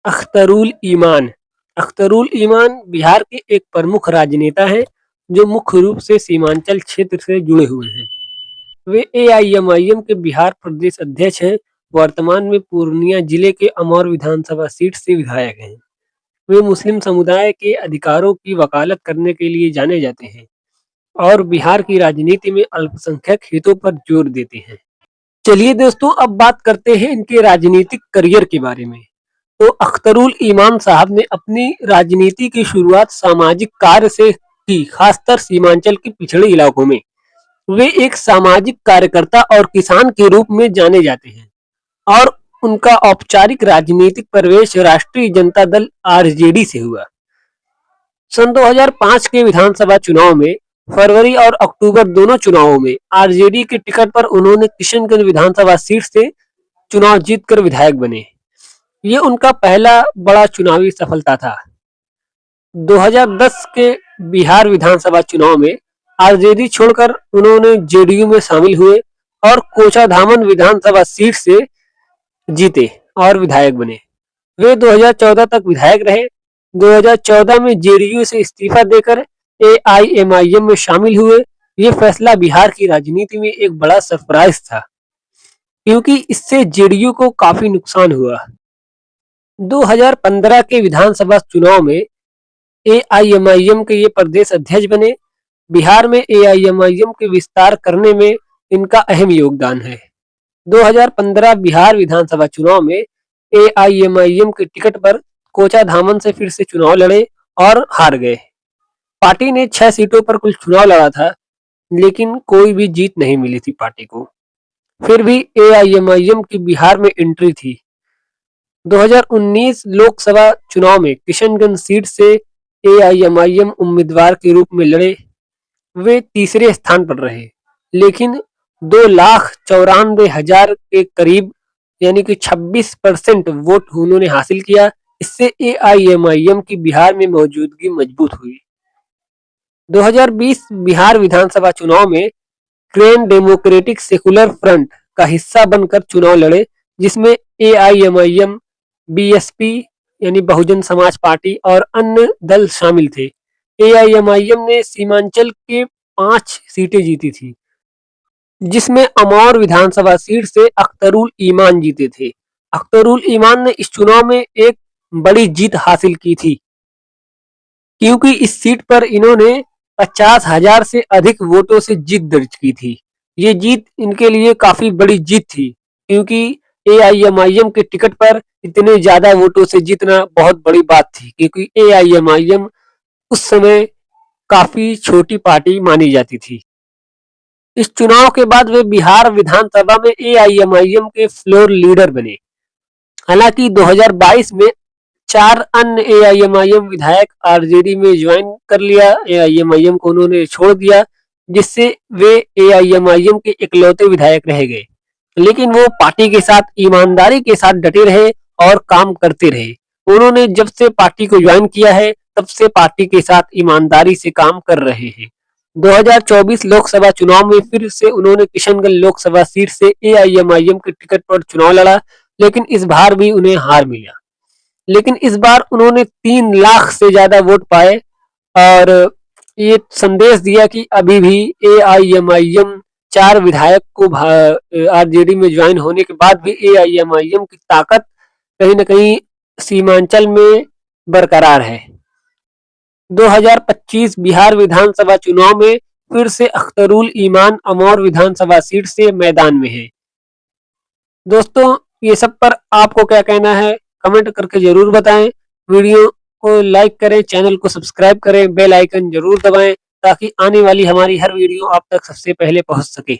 अख्तरुल ईमान। अख्तरुल ईमान बिहार के एक प्रमुख राजनेता हैं जो मुख्य रूप से सीमांचल क्षेत्र से जुड़े हुए हैं। वे एआईएमआईएम के बिहार प्रदेश अध्यक्ष हैं। वर्तमान में पूर्णिया जिले के अमौर विधानसभा सीट से विधायक हैं। वे मुस्लिम समुदाय के अधिकारों की वकालत करने के लिए जाने जाते हैं और बिहार की राजनीति में अल्पसंख्यक हितों पर जोर देते हैं। चलिए दोस्तों, अब बात करते हैं इनके राजनीतिक करियर के बारे में। तो अख्तरुल ईमान साहब ने अपनी राजनीति की शुरुआत सामाजिक कार्य से की, खासकर सीमांचल के पिछड़े इलाकों में। वे एक सामाजिक कार्यकर्ता और किसान के रूप में जाने जाते हैं और उनका औपचारिक राजनीतिक प्रवेश राष्ट्रीय जनता दल आरजेडी से हुआ। सन 2005 के विधानसभा चुनाव में फरवरी और अक्टूबर दोनों चुनावों में आरजेडी के टिकट पर उन्होंने किशनगंज विधानसभा सीट से चुनाव जीतकर विधायक बने। ये उनका पहला बड़ा चुनावी सफलता था। 2010 के बिहार विधानसभा चुनाव में आरजेडी छोड़कर उन्होंने जेडीयू में शामिल हुए और कोचाधामन विधानसभा सीट से जीते और विधायक बने। वे 2014 तक विधायक रहे। 2014 में जेडीयू से इस्तीफा देकर एआईएमआईएम में शामिल हुए। ये फैसला बिहार की राजनीति में एक बड़ा सरप्राइज था, क्योंकि इससे जेडीयू को काफी नुकसान हुआ। 2015 के विधानसभा चुनाव में एआईएमआईएम के ये प्रदेश अध्यक्ष बने। बिहार में एआईएमआईएम के विस्तार करने में इनका अहम योगदान है। 2015 बिहार विधानसभा चुनाव में एआईएमआईएम के टिकट पर कोचाधामन से फिर से चुनाव लड़े और हार गए। पार्टी ने 6 सीटों पर कुल चुनाव लड़ा था, लेकिन कोई भी जीत नहीं मिली थी पार्टी को। फिर भी एआईएमआईएम की बिहार में एंट्री थी। 2019 लोकसभा चुनाव में किशनगंज सीट से एआईएमआईएम उम्मीदवार के रूप में लड़े। वे तीसरे स्थान पर रहे, लेकिन 2,94,000 के करीब यानी कि 26% वोट उन्होंने हासिल किया। इससे एआईएमआईएम की बिहार में मौजूदगी मजबूत हुई। 2020 बिहार विधानसभा चुनाव में ग्रैंड डेमोक्रेटिक सेकुलर फ्रंट का हिस्सा बनकर चुनाव लड़े, जिसमें एआईएमआईएम, बीएसपी यानी बहुजन समाज पार्टी और अन्य दल शामिल थे। एआईएमआईएम ने सीमांचल के 5 सीटें जीती थी, जिसमें अमौर विधानसभा सीट से अख्तरुल ईमान जीते थे। अख्तरुल ईमान ने इस चुनाव में एक बड़ी जीत हासिल की थी, क्योंकि इस सीट पर इन्होंने 50,000 से अधिक वोटों से जीत दर्ज की थी। ये जीत इनके लिए काफी बड़ी जीत थी, क्योंकि एआईएमआईएम के टिकट पर इतने ज्यादा वोटों से जीतना बहुत बड़ी बात थी, क्योंकि एआईएमआईएम उस समय काफी छोटी पार्टी मानी जाती थी। इस चुनाव के बाद वे बिहार विधानसभा में एआईएमआईएम के फ्लोर लीडर बने। हालांकि 2022 में 4 अन्य एआईएमआईएम विधायक आरजेडी में ज्वाइन कर लिया। एआईएमआईएम को उन्होंने छोड़ दिया, जिससे वे एआईएमआईएम के इकलौते विधायक रह गए। लेकिन वो पार्टी के साथ ईमानदारी के साथ डटे रहे और काम करते रहे। उन्होंने जब से पार्टी को ज्वाइन किया है, तब से पार्टी के साथ ईमानदारी से काम कर रहे हैं। 2024 लोकसभा चुनाव में फिर से उन्होंने किशनगंज लोकसभा सीट से एआईएमआईएम के टिकट पर चुनाव लड़ा, लेकिन इस बार भी उन्हें हार मिला। लेकिन इस बार उन्होंने 3 लाख से ज्यादा वोट पाए और ये संदेश दिया कि अभी भी एआईएमआईएम 4 विधायक को आरजेडी में ज्वाइन होने के बाद भी एआईएमआईएम की ताकत कहीं न कहीं सीमांचल में बरकरार है। 2025 बिहार विधानसभा चुनाव में फिर से अख्तरुल ईमान अमौर विधानसभा सीट से मैदान में है। दोस्तों, ये सब पर आपको क्या कहना है, कमेंट करके जरूर बताएं। वीडियो को लाइक करें, चैनल को सब्सक्राइब करें, बेल आइकन जरूर दबाएं, ताकि आने वाली हमारी हर वीडियो आप तक सबसे पहले पहुंच सके।